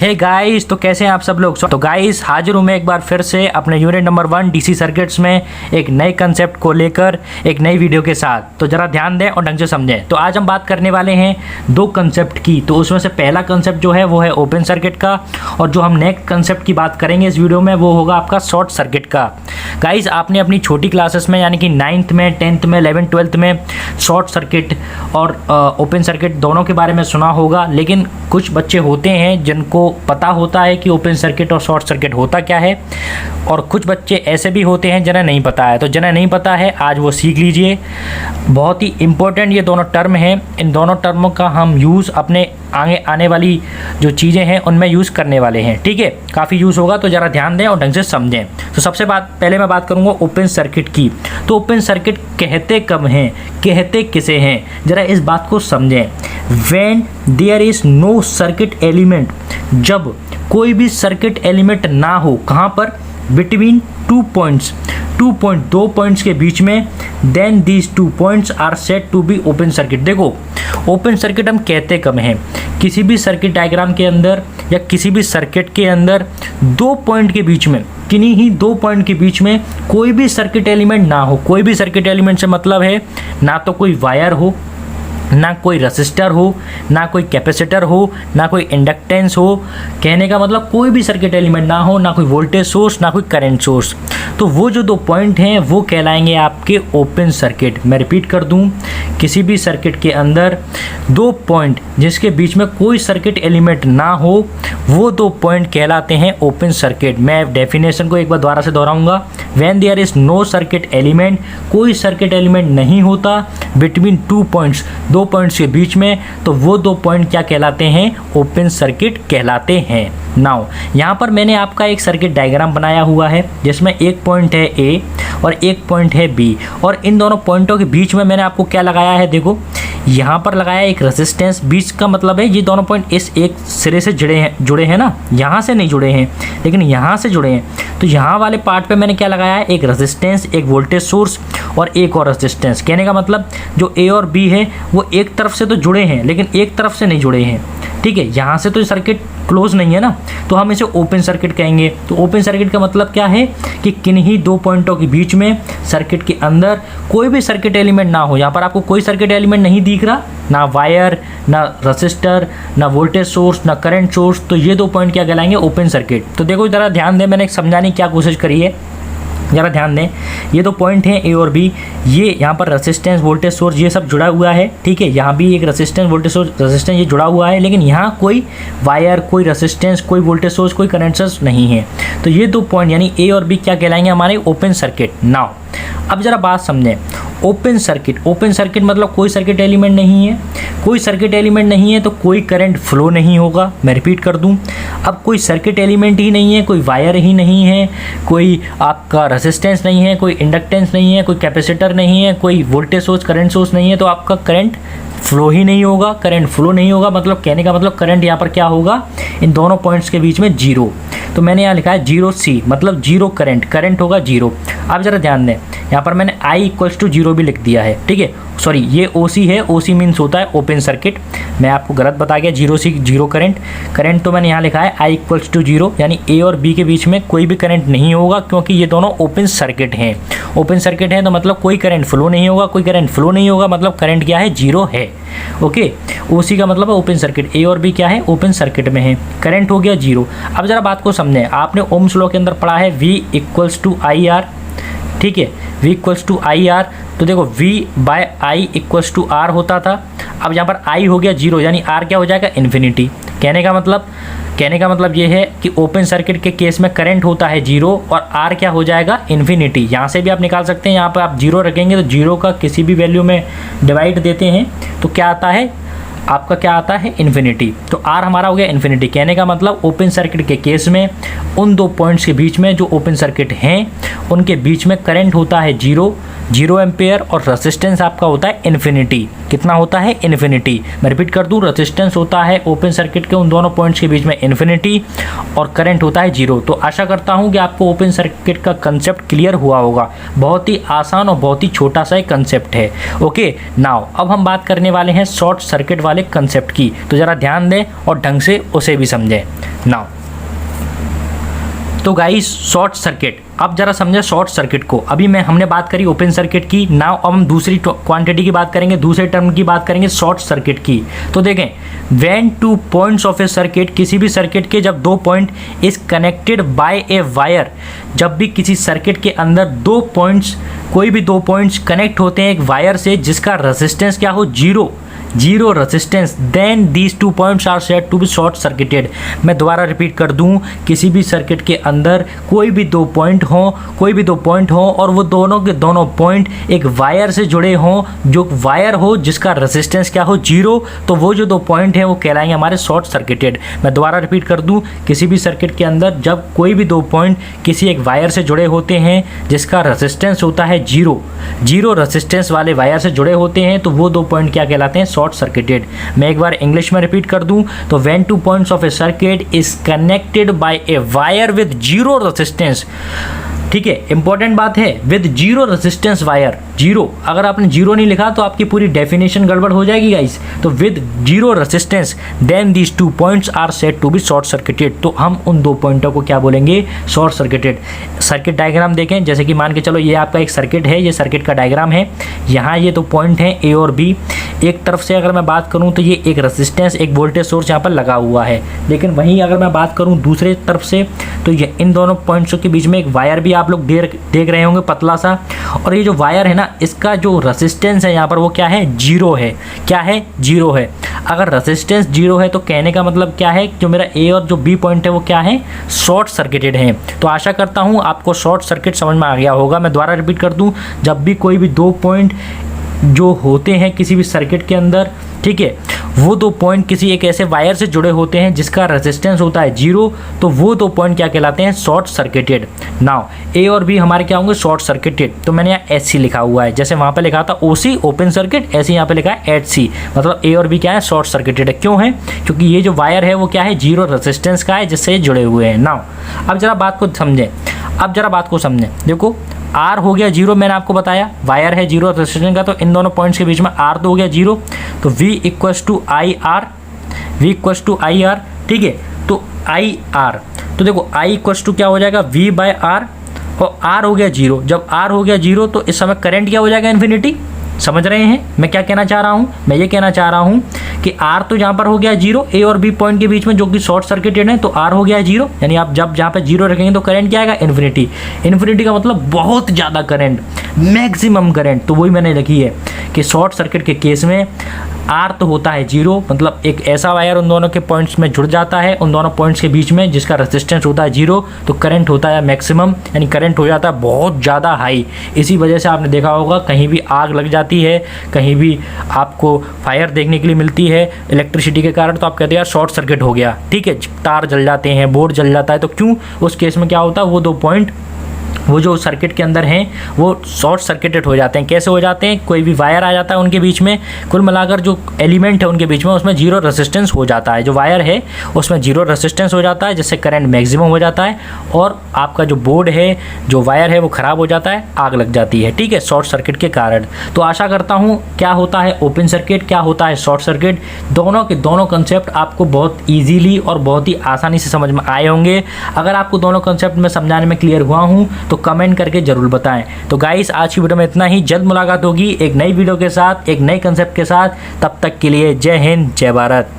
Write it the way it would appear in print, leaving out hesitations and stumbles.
Hey guys, तो कैसे हैं आप सब लोग। तो गाइस हाजिर हूँ मैं एक बार फिर से अपने यूनिट नंबर 1 डीसी सर्किट्स में एक नए कंसेप्ट को लेकर एक नई वीडियो के साथ। तो जरा ध्यान दें और ढंग से समझें। तो आज हम बात करने वाले हैं दो कंसेप्ट की। तो उसमें से पहला कंसेप्ट जो है वो है ओपन सर्किट का, और जो हम नेक्स्ट कंसेप्ट की बात करेंगे इस वीडियो में वो होगा आपका शॉर्ट सर्किट का। गाइस आपने अपनी छोटी क्लासेस में यानी कि 9th में, 10th में, 11th 12th में शॉर्ट सर्किट और ओपन सर्किट दोनों के बारे में सुना होगा, लेकिन कुछ बच्चे होते हैं जिनको पता होता है कि ओपन सर्किट और शॉर्ट सर्किट होता क्या है, और कुछ बच्चे ऐसे भी होते हैं जिन्हें नहीं पता है। तो जिन्हें नहीं पता है आज वो सीख लीजिए। बहुत ही इंपॉर्टेंट ये दोनों टर्म हैं। इन दोनों टर्मों का हम यूज़ अपने आगे आने वाली जो चीज़ें हैं उनमें यूज़ करने वाले हैं। ठीक है, काफ़ी यूज़ होगा, तो ज़रा ध्यान दें और ढंग से समझें। तो सबसे पहले मैं बात करूँगा ओपन सर्किट की। तो ओपन सर्किट कहते कब हैं, कहते किसे हैं, ज़रा इस बात को समझें। When there is no circuit element, जब कोई भी सर्किट एलिमेंट ना हो, कहाँ पर, बिटवीन 2 पॉइंट्स, 2 पॉइंट्स के बीच में, then these 2 points are said to be open circuit. देखो ओपन सर्किट हम कहते कब हैं, किसी भी सर्किट डायग्राम के अंदर या किसी भी सर्किट के अंदर 2 पॉइंट के बीच में, किन्हीं ही 2 पॉइंट के बीच में कोई भी सर्किट एलिमेंट ना हो। कोई भी सर्किट एलिमेंट से मतलब है ना तो कोई वायर हो, ना कोई रेसिस्टर हो, ना कोई कैपेसिटर हो, ना कोई इंडक्टेंस हो। कहने का मतलब कोई भी सर्किट एलिमेंट ना हो, ना कोई वोल्टेज सोर्स, ना कोई करंट सोर्स। तो वो जो 2 पॉइंट हैं वो कहलाएंगे आपके ओपन सर्किट। मैं रिपीट कर दूं, किसी भी सर्किट के अंदर 2 पॉइंट जिसके बीच में कोई सर्किट एलिमेंट ना हो, वो 2 पॉइंट कहलाते हैं ओपन सर्किट। मैं डेफिनेशन को एक बार दोबारा से दोहराऊंगा। When there is no circuit element, कोई सर्किट एलिमेंट नहीं होता बिटवीन 2 पॉइंट्स, 2 पॉइंट्स के बीच में, तो वो 2 पॉइंट क्या कहलाते हैं, ओपन सर्किट कहलाते हैं। नाउ यहाँ पर मैंने आपका एक सर्किट डायग्राम बनाया हुआ है जिसमें एक पॉइंट है ए और एक पॉइंट है बी, और इन दोनों पॉइंटों के बीच में मैंने आपको क्या लगाया है, देखो यहाँ पर लगाया एक रेजिस्टेंस। बीच का मतलब है ये दोनों पॉइंट इस एक सिरे से जुड़े हैं ना, यहाँ से नहीं जुड़े हैं लेकिन यहाँ से जुड़े हैं। तो यहाँ वाले पार्ट पे मैंने क्या लगाया है, एक रेजिस्टेंस, एक वोल्टेज सोर्स और एक और रेजिस्टेंस। कहने का मतलब जो ए और बी है वो एक तरफ से तो जुड़े हैं लेकिन एक तरफ से नहीं जुड़े हैं। ठीक है, यहाँ से तो सर्किट क्लोज नहीं है ना, तो हम इसे ओपन सर्किट कहेंगे। तो ओपन सर्किट का मतलब क्या है कि किन्हीं 2 पॉइंटों के बीच में सर्किट के अंदर कोई भी सर्किट एलिमेंट ना हो। यहाँ पर आपको कोई सर्किट एलिमेंट नहीं दिख रहा, ना वायर, ना रेसिस्टर, ना वोल्टेज सोर्स, ना करंट सोर्स। तो ये 2 पॉइंट क्या कहलाएंगे, ओपन सर्किट। तो देखो ज़रा ध्यान दें, मैंने समझाने की क्या कोशिश करी है, ज़रा ध्यान दें। ये 2 पॉइंट हैं ए और बी, ये यहाँ पर रेसिस्टेंस, वोल्टेज सोर्स ये सब जुड़ा हुआ है। ठीक है, यहाँ भी एक रेसिस्टेंस, वोल्टेज सोर्स, रेसिस्टेंस ये जुड़ा हुआ है, लेकिन यहाँ कोई वायर, कोई रेसिस्टेंस, कोई वोल्टेज सोर्स, कोई करंट सोर्स नहीं है। तो ये 2 पॉइंट यानी ए और बी क्या कहलाएंगे, हमारे ओपन सर्किट। नाउ अब ज़रा बात समझें, ओपन सर्किट, ओपन सर्किट मतलब कोई सर्किट एलिमेंट नहीं है। कोई सर्किट एलिमेंट नहीं है तो कोई करंट फ्लो नहीं होगा। मैं रिपीट कर दूं, अब कोई सर्किट एलिमेंट ही नहीं है, कोई वायर ही नहीं है, कोई आपका रेजिस्टेंस नहीं है, कोई इंडक्टेंस नहीं है, कोई कैपेसिटर नहीं है, कोई वोल्टेज सोर्स, करंट सोर्स नहीं है, तो आपका करंट फ्लो ही नहीं होगा। करंट फ्लो नहीं होगा मतलब कहने का मतलब करंट यहाँ पर क्या होगा, इन दोनों पॉइंट्स के बीच में 0। तो मैंने यहाँ लिखा है 0C, मतलब 0 करंट, करंट होगा 0। अब ज़रा ध्यान दें, यहाँ पर मैंने I = 0 भी लिख दिया है। ठीक है, सॉरी ये OC है, OC मीन्स होता है ओपन सर्किट। मैं आपको गलत बता गया, 0C 0 करंट। करंट तो मैंने यहाँ लिखा है I = 0, यानी A और B के बीच में कोई भी करंट नहीं होगा क्योंकि ये दोनों ओपन सर्किट हैं। ओपन सर्किट है तो मतलब कोई करंट फ्लो नहीं होगा, कोई करंट फ्लो नहीं होगा मतलब करंट क्या है, 0 है। ओके, OC का मतलब है ओपन सर्किट, ए और बी क्या है, ओपन सर्किट में है, करंट हो गया 0। अब ज़रा बात को समझें, आपने ओम्स लॉ के अंदर पढ़ा है V = IR। ठीक है, V = IR। तो देखो V/I = R होता था, अब यहाँ पर I हो गया 0, यानी R क्या हो जाएगा, इन्फिनिटी। कहने का मतलब ये है कि ओपन सर्किट के केस में करंट होता है 0 और R क्या हो जाएगा, इन्फिनिटी। यहाँ से भी आप निकाल सकते हैं, यहाँ पर आप 0 रखेंगे तो 0 का किसी भी वैल्यू में डिवाइड देते हैं तो क्या आता है, आपका क्या आता है, इन्फिनिटी। तो R हमारा हो गया इन्फिनिटी। कहने का मतलब ओपन सर्किट के केस में उन 2 पॉइंट्स के बीच में जो ओपन सर्किट हैं उनके बीच में करंट होता है 0 एम्पेयर और रेजिस्टेंस आपका होता है इन्फिनिटी। कितना होता है, इन्फिनिटी। मैं रिपीट कर दूं, रेजिस्टेंस होता है ओपन सर्किट के उन दोनों पॉइंट्स के बीच में इन्फिनिटी और करंट होता है 0। तो आशा करता हूं कि आपको ओपन सर्किट का कंसेप्ट क्लियर हुआ होगा। बहुत ही आसान और बहुत ही छोटा सा एक कंसेप्ट है। ओके, नाउ अब हम बात करने वाले हैं शॉर्ट सर्किट वाले वाले कंसेप्ट की। तो ज़रा ध्यान दें और ढंग से उसे भी समझें। नाउ तो गाइस शॉर्ट सर्किट, अब जरा समझे शॉर्ट सर्किट को। अभी हमने बात करी ओपन सर्किट की, नाउ अब हम दूसरी क्वांटिटी की बात करेंगे, दूसरे टर्म की बात करेंगे शॉर्ट सर्किट की। तो देखें, when two points of A circuit, किसी भी सर्किट के जब दो point is connected by a wire, जब भी किसी सर्किट के अंदर दो पॉइंट्स, कोई भी दो पॉइंट्स कनेक्ट होते हैं एक वायर से जिसका रेजिस्टेंस क्या हो, zero resistance, then these two points are said to be short circuited. मैं दोबारा रिपीट कर दूं, किसी भी सर्किट के अंदर कोई भी दो पॉइंट हो और वो दोनों के दोनों पॉइंट एक वायर से जुड़े हों, जो वायर हो जिसका रेजिस्टेंस क्या हो, जीरो, तो वो जो दो पॉइंट हैं वो कहलाएंगे हमारे शॉर्ट सर्किटेड। मैं दोबारा रिपीट कर दूं, किसी भी सर्किट के अंदर जब कोई भी दो पॉइंट किसी एक वायर से जुड़े होते हैं जिसका रेजिस्टेंस होता है जीरो रेजिस्टेंस वाले वायर से जुड़े होते हैं, तो वो दो पॉइंट क्या कहलाते हैं, शॉर्ट सर्किटेड। मैं एक बार इंग्लिश में रिपीट कर दूं, तो when two points of A circuit is connected by a wire with zero resistance, ठीक है, इंपॉर्टेंट बात है, with zero resistance wire, zero, अगर आपने जीरो नहीं लिखा तो आपकी पूरी डेफिनेशन गड़बड़ हो जाएगी गाइस। तो with zero resistance then these two points are said to be short circuited, तो हम उन दो पॉइंटों को क्या बोलेंगे, शॉर्ट सर्किटेड। सर्किट डायग्राम देखें, जैसे कि मान के चलो ये आपका एक सर्किट है, ये सर्किट का डायग्राम है, यहाँ ये दो पॉइंट हैं ए और बी। एक तरफ से अगर मैं बात करूँ तो ये एक रेजिस्टेंस, एक वोल्टेज सोर्स यहाँ पर लगा हुआ है, लेकिन वहीं अगर मैं बात करूँ दूसरे तरफ से तो ये इन दोनों पॉइंट्सों के बीच में एक वायर भी आप लोग देख रहे होंगे, पतला सा, और ये जो वायर है ना, इसका जो रेजिस्टेंस है यहाँ पर वो क्या है, जीरो है। क्या है, जीरो है। अगर रेजिस्टेंस जीरो है तो कहने का मतलब क्या है, जो मेरा ए और जो बी पॉइंट है वो क्या है, शॉर्ट सर्किटेड है। तो आशा करता हूँ आपको शॉर्ट सर्किट समझ में आ गया होगा। मैं दोबारा रिपीट कर दूँ, जब भी कोई भी दो पॉइंट जो होते हैं किसी भी सर्किट के अंदर, ठीक है, वो दो पॉइंट किसी एक ऐसे वायर से जुड़े होते हैं जिसका रेजिस्टेंस होता है जीरो, तो वो दो पॉइंट क्या कहलाते हैं, शॉर्ट सर्किटेड। नाउ ए और बी हमारे क्या होंगे, शॉर्ट सर्किटेड। तो मैंने यहाँ एच सी लिखा हुआ है, जैसे वहाँ पे लिखा था ओ सी ओपन सर्किट, ऐसे यहाँ पे लिखा है एच सी, मतलब ए और बी क्या है, शॉर्ट सर्किटेड है। क्यों है, क्योंकि ये जो वायर है वो क्या है, जीरो रेजिस्टेंस का है जिससे जुड़े हुए हैं। नाउ अब जरा बात को समझें, देखो आर हो गया जीरो, मैंने आपको बताया वायर है जीरो रेजिस्टेंस का, तो इन दोनों पॉइंट्स के बीच में आर तो हो गया जीरो, तो V equals to I R, ठीक है। तो आई आर, तो देखो I इक्वल्स टू क्या हो जाएगा, V बाय आर, और R हो गया जीरो। जब R हो गया जीरो तो इस समय करंट क्या हो जाएगा, इन्फिनिटी। समझ रहे हैं मैं क्या कहना चाह रहा हूँ, मैं ये कहना चाह रहा हूँ कि R तो यहाँ पर हो गया जीरो, A और B पॉइंट के बीच में जो कि शॉर्ट सर्किटेड है, तो R हो गया जीरो, यानी आप जब जहाँ पे जीरो रखेंगे तो करंट क्या आएगा, इन्फिनिटी। इन्फिनिटी का मतलब बहुत ज़्यादा करंट, मैक्सिमम करंट। तो वही मैंने लिखी है कि शॉर्ट सर्किट के केस में R तो होता है जीरो, मतलब एक ऐसा वायर उन दोनों के पॉइंट्स में जुड़ जाता है, उन दोनों पॉइंट्स के बीच में जिसका रेजिस्टेंस होता है जीरो, तो करंट होता है मैक्सिमम, यानी करंट हो जाता है बहुत ज़्यादा हाई। इसी वजह से आपने देखा होगा कहीं भी आग लग जाती है, कहीं भी आपको फायर देखने के लिए मिलती है इलेक्ट्रिसिटी के कारण, तो आप कहते हैं यार शॉर्ट सर्किट हो गया, ठीक है, तार जल जाते हैं, बोर्ड जल जाता है। तो क्यों, उस केस में क्या होता है, वो दो पॉइंट वो जो सर्किट के अंदर हैं वो शॉर्ट सर्किटेड हो जाते हैं। कैसे हो जाते हैं, कोई भी वायर आ जाता है उनके बीच में, कुल मिलाकर जो एलिमेंट है उनके बीच में उसमें जीरो रेजिस्टेंस हो जाता है, जो वायर है उसमें जीरो रेजिस्टेंस हो जाता है, जिससे करंट मैक्सिमम हो जाता है और आपका जो बोर्ड है, जो वायर है वो ख़राब हो जाता है, आग लग जाती है, ठीक है, शॉर्ट सर्किट के कारण। तो आशा करता हूँ क्या होता है ओपन सर्किट, क्या होता है शॉर्ट सर्किट, दोनों के दोनों कंसेप्ट आपको बहुत ईजीली और बहुत ही आसानी से समझ में आए होंगे। अगर आपको दोनों कंसेप्ट में समझाने में क्लियर हुआ हूँ तो कमेंट करके जरूर बताएं। तो गाइस आज की वीडियो में इतना ही, जल्द मुलाकात होगी एक नई वीडियो के साथ, एक नए कंसेप्ट के साथ। तब तक के लिए जय हिंद, जय भारत।